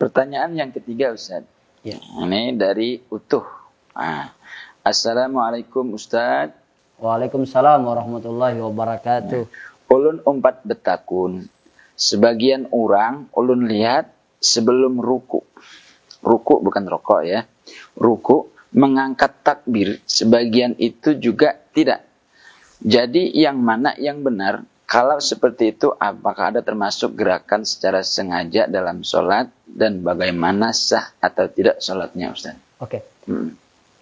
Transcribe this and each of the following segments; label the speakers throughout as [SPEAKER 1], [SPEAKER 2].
[SPEAKER 1] Pertanyaan yang ketiga, Ustaz.
[SPEAKER 2] Ya.
[SPEAKER 1] Ini dari Utuh. Assalamualaikum, Ustaz.
[SPEAKER 2] Waalaikumsalam warahmatullahi wabarakatuh.
[SPEAKER 1] Ulun umpat betakun. Sebagian orang ulun lihat sebelum ruku. Ruku bukan rokok ya. Ruku mengangkat takbir. Sebagian itu juga tidak. Jadi yang mana yang benar? Kalau seperti itu, apakah ada termasuk gerakan secara sengaja dalam sholat dan bagaimana sah atau tidak sholatnya, Ustaz?
[SPEAKER 2] Oke.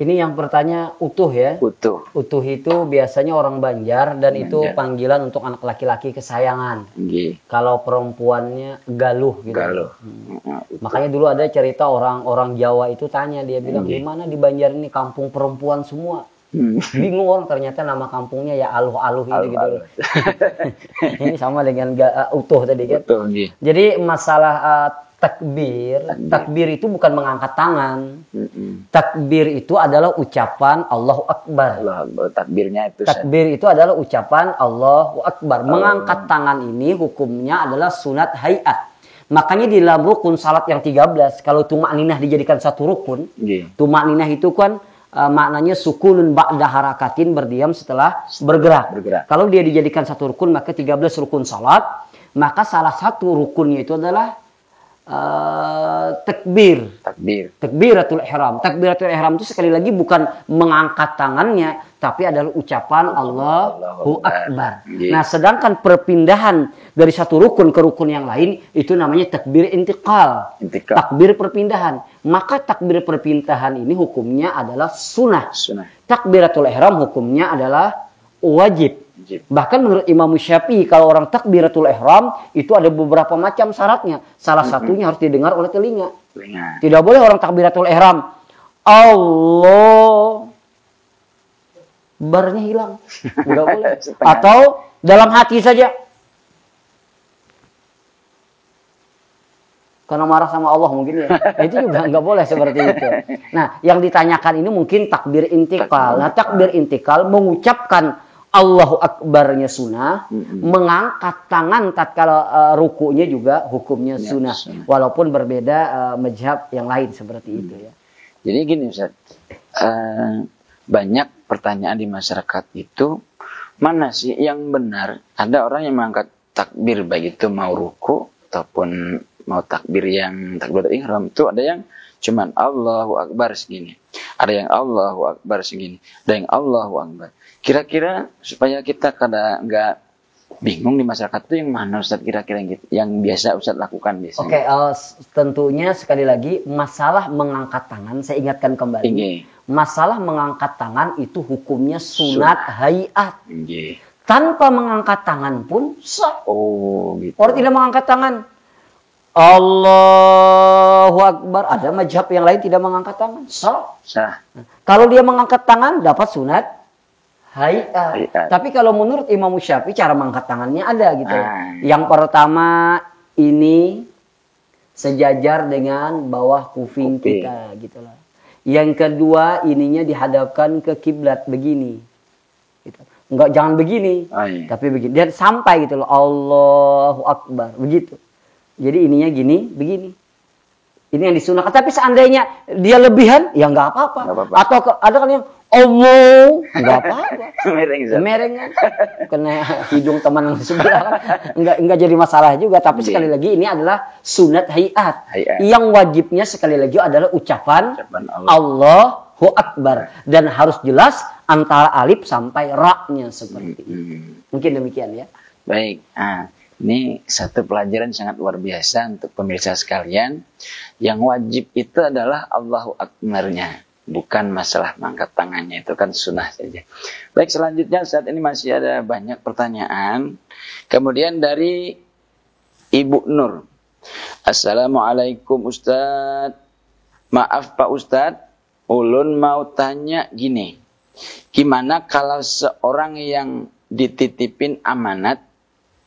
[SPEAKER 2] Ini yang bertanya Utuh ya.
[SPEAKER 1] Utuh.
[SPEAKER 2] Utuh itu biasanya orang Banjar dan
[SPEAKER 1] Banjar.
[SPEAKER 2] itu panggilan untuk anak laki-laki kesayangan.
[SPEAKER 1] Nggih.
[SPEAKER 2] Kalau perempuannya Galuh gitu.
[SPEAKER 1] Galuh.
[SPEAKER 2] Makanya dulu ada cerita orang Jawa itu tanya, dia bilang, di mana di Banjar ini kampung perempuan semua. Bingung orang, ternyata nama kampungnya ya Aluh-Aluh ini gitu. Ini sama dengan Utuh tadi kan.
[SPEAKER 1] Utuh, nggih.
[SPEAKER 2] Jadi masalah takbir itu bukan mengangkat tangan. Takbir itu adalah ucapan Allahu Akbar.
[SPEAKER 1] Takbirnya itu.
[SPEAKER 2] Takbir itu adalah ucapan Allahu Akbar. Mengangkat tangan ini hukumnya adalah sunat hayat. Makanya di dalam rukun salat yang 13, kalau tumakninah dijadikan satu rukun, tumakninah itu kan maknanya sukunun ba'da harakatin, berdiam setelah bergerak. Kalau dia dijadikan satu rukun, maka 13 rukun salat, maka salah satu rukunnya itu adalah takbiratul ihram. Takbiratul ihram itu sekali lagi bukan mengangkat tangannya, tapi adalah ucapan Allahu Akbar. Nah, sedangkan perpindahan dari satu rukun ke rukun yang lain itu namanya takbir intiqal. Takbir perpindahan. Maka takbir perpindahan ini hukumnya adalah sunnah. Takbiratul ihram hukumnya adalah wajib. Bahkan menurut Imam Syafi'i, kalau orang takbiratul ihram itu ada beberapa macam syaratnya. Salah satunya harus didengar oleh telinga. Tidak boleh orang takbiratul ihram Allah barnya hilang. Enggak boleh. Atau dalam hati saja. Karena marah sama Allah mungkin ya. Itu juga nggak boleh seperti itu. Nah, yang ditanyakan ini mungkin takbir intikal. Nah, takbir intikal mengucapkan Allahu Akbarnya sunnah, mengangkat tangan tatkala rukunya juga hukumnya sunnah. Walaupun berbeda mazhab yang lain seperti itu ya.
[SPEAKER 1] Jadi gini Ustaz, banyak pertanyaan di masyarakat itu, mana sih yang benar? Ada orang yang mengangkat takbir baik itu mau ruku ataupun mau takbir yang takbiratul ihram, itu ada yang cuman Allahu Akbar segini, ada yang Allahu Akbar segini, ada yang Allahu Akbar. Kira-kira supaya kita kada nggak bingung di masyarakat itu yang mana Ustaz kira-kira yang biasa Ustaz lakukan biasanya?
[SPEAKER 2] Oke, tentunya sekali lagi masalah mengangkat tangan saya ingatkan kembali. Masalah mengangkat tangan itu hukumnya sunat hayat. Tanpa mengangkat tangan pun sah.
[SPEAKER 1] Oh, gitu.
[SPEAKER 2] Orang tidak mengangkat tangan Allahu Akbar. Ada mazhab yang lain tidak mengangkat tangan. Sah. Kalau dia mengangkat tangan dapat sunat hayat. Tapi kalau menurut Imam Syafi'i cara mengangkat tangannya ada gitu. Yang pertama ini sejajar dengan bawah kuping kita gitulah. Yang kedua ininya dihadapkan ke kiblat begini. Gitu. Enggak, jangan begini. Tapi begini. Dan sampai gitu loh. Allahu Akbar. Begitu. Jadi ininya gini, begini. Ini yang disunahkan. Tapi seandainya dia lebihan, ya nggak apa-apa. Atau ada kan yang Allah, nggak apa-apa. Mereng kan. Kena hidung teman sebelah kan. Nggak jadi masalah juga. Tapi sekali lagi ini adalah sunat hayat. Yang wajibnya sekali lagi adalah ucapan Allahu Akbar. Dan harus jelas antara alif sampai ra-nya seperti itu. Mungkin demikian ya.
[SPEAKER 1] Baik. Ini satu pelajaran sangat luar biasa untuk pemirsa sekalian. Yang wajib itu adalah Allahu Akbar-nya. Bukan masalah mengangkat tangannya. Itu kan sunnah saja. Baik, selanjutnya saat ini masih ada banyak pertanyaan. Kemudian dari Ibu Nur. Assalamualaikum Ustaz. Maaf Pak Ustaz. Ulun mau tanya gini. Gimana kalau seorang yang dititipin amanat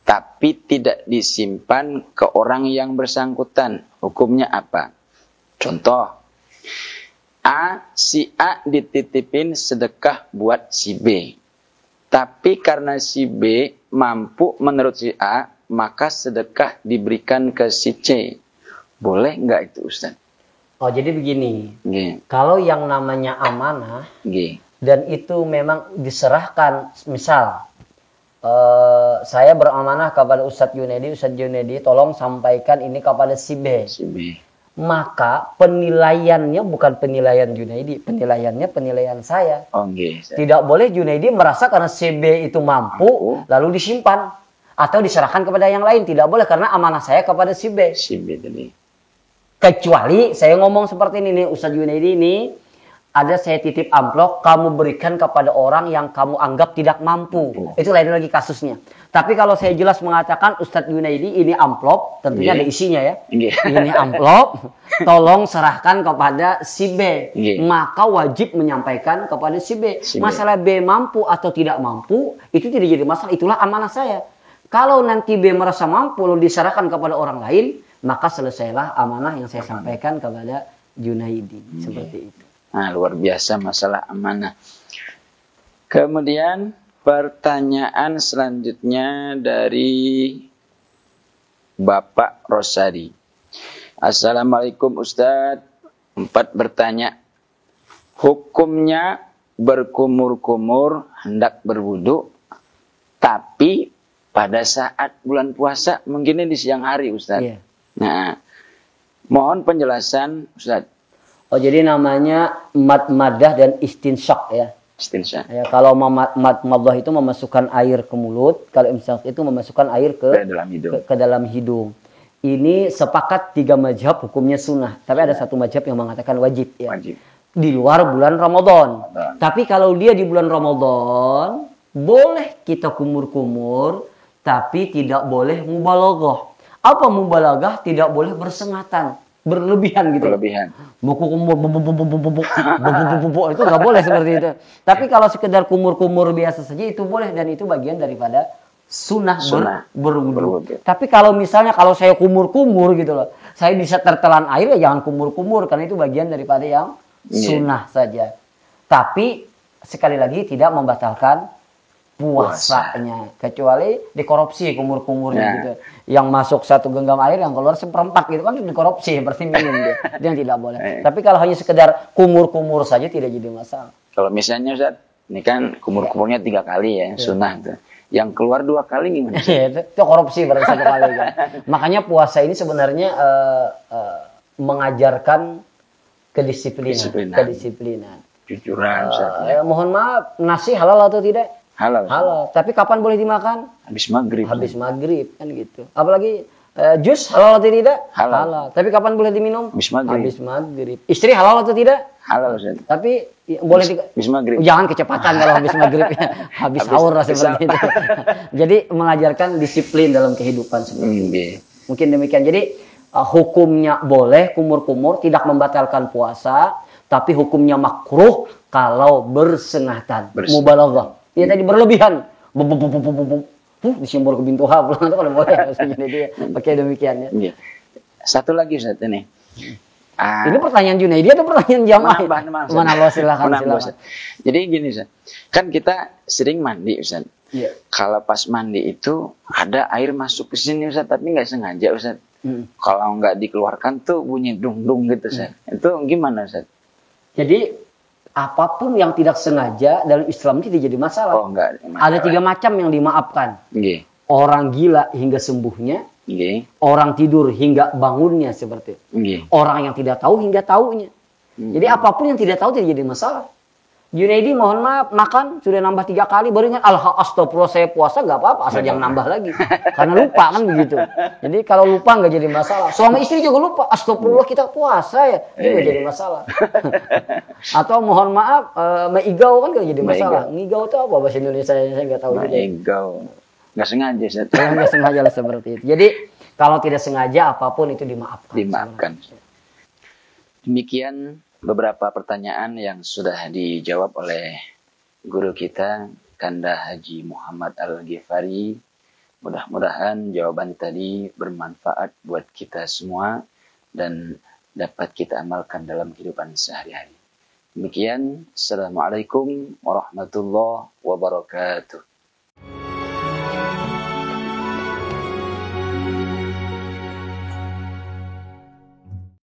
[SPEAKER 1] tapi tidak disimpan ke orang yang bersangkutan, hukumnya apa? Contoh, si A dititipin sedekah buat si B. Tapi karena si B mampu menurut si A, maka sedekah diberikan ke si C. Boleh nggak itu Ustaz?
[SPEAKER 2] Oh, jadi begini.
[SPEAKER 1] Nggih.
[SPEAKER 2] Kalau yang namanya amanah,
[SPEAKER 1] Nggih.
[SPEAKER 2] dan itu memang diserahkan, misal saya beramanah kepada Ustadz Junedi, tolong sampaikan ini kepada si B.
[SPEAKER 1] Si B.
[SPEAKER 2] Maka penilaiannya bukan penilaian Junaidi, penilaiannya penilaian saya.
[SPEAKER 1] Oh, nggih.
[SPEAKER 2] Tidak boleh Junaidi merasa karena si B itu mampu, lalu disimpan atau diserahkan kepada yang lain. Tidak boleh karena amanah saya kepada si B.
[SPEAKER 1] Si B tadi.
[SPEAKER 2] Kecuali saya ngomong seperti ini nih, Ustadz Junaidi ini, ada saya titip amplop, kamu berikan kepada orang yang kamu anggap tidak mampu. Itu lain lagi kasusnya. Tapi kalau saya jelas mengatakan, Ustadz Junaidi ini amplop, tentunya ada isinya ya. Ini amplop, tolong serahkan kepada si B. Maka wajib menyampaikan kepada si B. Masalah B mampu atau tidak mampu, itu tidak jadi masalah. Itulah amanah saya. Kalau nanti B merasa mampu, lalu diserahkan kepada orang lain, maka selesailah amanah yang saya sampaikan kepada Junaidi. Seperti itu.
[SPEAKER 1] Nah, luar biasa masalah amanah. Kemudian pertanyaan selanjutnya dari Bapak Rosadi. Assalamualaikum Ustadz. 4 bertanya. Hukumnya berkumur-kumur hendak berwudu, tapi pada saat bulan puasa mungkin di siang hari Ustadz. Yeah. Nah, mohon penjelasan Ustaz.
[SPEAKER 2] Oh, jadi namanya mad-madah dan istinsyak ya.
[SPEAKER 1] Istinsyak.
[SPEAKER 2] Ya, kalau mad-madah itu memasukkan air ke mulut, kalau istinsyak itu memasukkan air ke dalam hidung. Ini sepakat 3 mazhab hukumnya sunnah, tapi ada satu mazhab yang mengatakan wajib ya. Wajib. Di luar bulan Ramadan. Tapi kalau dia di bulan Ramadan, boleh kita kumur-kumur, tapi tidak boleh mubalaghah. Apa mubalaghah? Tidak boleh bersengatan, berlebihan gitu.
[SPEAKER 1] Berlebihan.
[SPEAKER 2] Itu nggak boleh seperti itu. Tapi kalau sekedar kumur-kumur biasa saja itu boleh, dan itu bagian daripada sunnah berwudu. Tapi kalau misalnya kalau saya kumur-kumur gitu loh, saya bisa tertelan air ya jangan kumur-kumur, karena itu bagian daripada yang sunnah saja. Tapi sekali lagi tidak membatalkan puasanya, kecuali dikorupsi kumur-kumurnya gitu. Yang masuk 1 genggam air, yang keluar 1/4 gitu kan dikorupsi, berarti minum dia. Itu yang tidak boleh. Tapi kalau hanya sekedar kumur-kumur saja tidak jadi masalah.
[SPEAKER 1] Kalau misalnya Ustaz, ini kan kumur-kumurnya 3 kali ya, sunnah tuh. Yang keluar 2 kali gimana?
[SPEAKER 2] Itu korupsi berarti 1 kali kan. Makanya puasa ini sebenarnya mengajarkan kedisiplinan.
[SPEAKER 1] Jujuran Ustaz.
[SPEAKER 2] Mohon maaf, nasi halal atau tidak?
[SPEAKER 1] Halal.
[SPEAKER 2] Tapi kapan boleh dimakan?
[SPEAKER 1] Habis maghrib
[SPEAKER 2] kan gitu. Apalagi jus halal atau tidak?
[SPEAKER 1] Halal.
[SPEAKER 2] Tapi kapan boleh diminum?
[SPEAKER 1] Habis maghrib.
[SPEAKER 2] Istri halal atau tidak?
[SPEAKER 1] Halal Ustaz.
[SPEAKER 2] Tapi boleh
[SPEAKER 1] habis maghrib.
[SPEAKER 2] Jangan kecepatan kalau habis maghrib. Habis sahur lah seperti itu. Jadi mengajarkan disiplin dalam kehidupan seperti itu. Mungkin demikian. Jadi hukumnya boleh kumur-kumur, tidak membatalkan puasa, tapi hukumnya makruh kalau bersengatan. Mubalaghah. Ya tadi berlebihan. Disimbol ke pintu hap. Itu kalau boleh. Jadi dia pakai demikian ya.
[SPEAKER 1] Satu lagi Ustaz ini.
[SPEAKER 2] Ini pertanyaan Junaidi atau pertanyaan jamaah?
[SPEAKER 1] Mana silakan. Jadi gini Ustaz. Kan kita sering mandi Ustaz. Yeah. Kalau pas mandi itu ada air masuk ke sini Ustaz, tapi nggak sengaja Ustaz. Kalau nggak dikeluarkan tuh bunyi dung-dung gitu Ustaz. Itu gimana Ustaz?
[SPEAKER 2] Jadi apapun yang tidak sengaja dalam Islam tidak jadi masalah.
[SPEAKER 1] Oh, enggak.
[SPEAKER 2] Ada 3 macam yang dimaafkan.
[SPEAKER 1] Okay.
[SPEAKER 2] Orang gila hingga sembuhnya.
[SPEAKER 1] Okay.
[SPEAKER 2] Orang tidur hingga bangunnya seperti itu.
[SPEAKER 1] Okay.
[SPEAKER 2] Orang yang tidak tahu hingga taunya. Jadi apapun yang tidak tahu tidak jadi masalah. Junaidi mohon maaf makan sudah nambah 3 kali baru ingat astagfirullah saya puasa nggak apa-apa asal jangan nambah lagi karena lupa kan begitu. Jadi kalau lupa nggak jadi masalah. Suami istri juga lupa astagfirullah kita puasa ya itu nggak jadi masalah. Atau mohon maaf meigau kan nggak jadi masalah. Meigau itu apa bahasa Indonesia saya nggak tahu.
[SPEAKER 1] Meigau nggak sengaja sih.
[SPEAKER 2] Nggak sengaja lah seperti itu. Jadi kalau tidak sengaja apapun itu dimaafkan.
[SPEAKER 1] Dimaafkan. Demikian beberapa pertanyaan yang sudah dijawab oleh guru kita, Kanda Haji Muhammad Al-Ghifari. Mudah-mudahan jawaban tadi bermanfaat buat kita semua dan dapat kita amalkan dalam kehidupan sehari-hari. Demikian, Assalamualaikum warahmatullahi wabarakatuh.